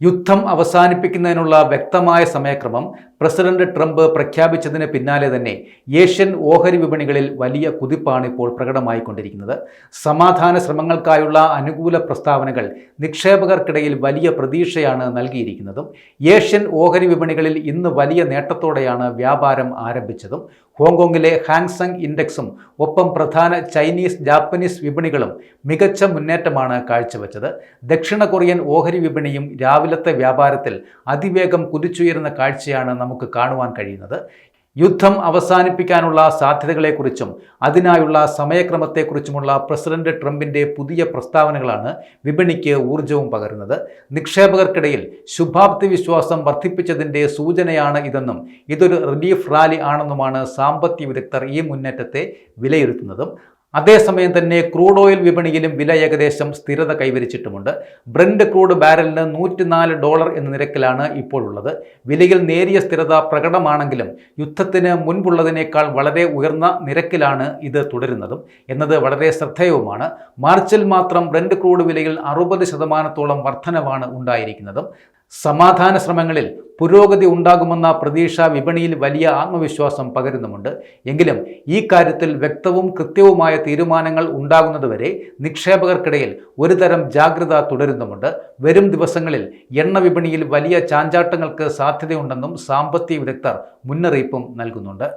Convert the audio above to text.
യുദ്ധം അവസാനിപ്പിക്കുന്നതിനുള്ള വ്യക്തമായ സമയക്രമം പ്രസിഡന്റ് ട്രംപ് പ്രഖ്യാപിച്ചതിന് പിന്നാലെ തന്നെ ഏഷ്യൻ ഓഹരി വിപണികളിൽ വലിയ കുതിപ്പാണ് ഇപ്പോൾ പ്രകടമായിക്കൊണ്ടിരിക്കുന്നത്. സമാധാന ശ്രമങ്ങൾക്കായുള്ള അനുകൂല പ്രസ്താവനകൾ നിക്ഷേപകർക്കിടയിൽ വലിയ പ്രതീക്ഷയാണ് നൽകിയിരിക്കുന്നതും. ഏഷ്യൻ ഓഹരി വിപണികളിൽ ഇന്ന് വലിയ നേട്ടത്തോടെയാണ് വ്യാപാരം ആരംഭിച്ചതും. ഹോങ്കോങ്ങിലെ ഹാങ്സെങ് ഇൻഡെക്സും ഒപ്പം പ്രധാന ചൈനീസ്, ജാപ്പനീസ് വിപണികളും മികച്ച മുന്നേറ്റമാണ് കാഴ്ചവെച്ചത്. ദക്ഷിണ കൊറിയൻ ഓഹരി വിപണിയും രാവിലത്തെ വ്യാപാരത്തിൽ അതിവേഗം കുതിച്ചുയരുന്ന കാഴ്ചയാണ് നമുക്ക് കാണുവാൻ കഴിയുന്നത്. യുദ്ധം അവസാനിപ്പിക്കാനുള്ള സാധ്യതകളെക്കുറിച്ചും അതിനായുള്ള സമയക്രമത്തെക്കുറിച്ചുമുള്ള പ്രസിഡന്റ് ട്രംപിൻ്റെ പുതിയ പ്രസ്താവനകളാണ് വിപണിക്ക് ഊർജവും പകരുന്നത്. നിക്ഷേപകർക്കിടയിൽ ശുഭാപ്തി വിശ്വാസം വർദ്ധിപ്പിച്ചതിൻ്റെ സൂചനയാണ് ഇതെന്നും ഇതൊരു റിലീഫ് റാലി ആണെന്നുമാണ് സാമ്പത്തിക വിദഗ്ധർ ഈ മുന്നേറ്റത്തെ വിലയിരുത്തുന്നതും. അതേസമയം തന്നെ ക്രൂഡ് ഓയിൽ വിപണിയിലും വില ഏകദേശം സ്ഥിരത കൈവരിച്ചിട്ടുമുണ്ട്. ബ്രന്റ് ക്രൂഡ് ബാരലിന് $104 എന്ന നിരക്കിലാണ് ഇപ്പോഴുള്ളത്. വിലയിൽ നേരിയ സ്ഥിരത പ്രകടമാണെങ്കിലും യുദ്ധത്തിന് മുൻപുള്ളതിനേക്കാൾ വളരെ ഉയർന്ന നിരക്കിലാണ് ഇത് തുടരുന്നതും എന്നത് വളരെ ശ്രദ്ധേയവുമാണ്. മാർച്ചിൽ മാത്രം ബ്രന്റ് ക്രൂഡ് വിലയിൽ 60% വർധനവാണ് ഉണ്ടായിരിക്കുന്നതും. സമാധാന ശ്രമങ്ങളിൽ പുരോഗതി ഉണ്ടാകുമെന്ന പ്രതീക്ഷ വിപണിയിൽ വലിയ ആത്മവിശ്വാസം പകരുന്നുമുണ്ട്. എങ്കിലും ഈ കാര്യത്തിൽ വ്യക്തവും കൃത്യവുമായ തീരുമാനങ്ങൾ ഉണ്ടാകുന്നതുവരെ നിക്ഷേപകർക്കിടയിൽ ഒരുതരം ജാഗ്രത തുടരുന്നുമുണ്ട്. വരും ദിവസങ്ങളിൽ എണ്ണ വിപണിയിൽ വലിയ ചാഞ്ചാട്ടങ്ങൾക്ക് സാധ്യതയുണ്ടെന്നും സാമ്പത്തിക വിദഗ്ധർ മുന്നറിയിപ്പും നൽകുന്നുണ്ട്.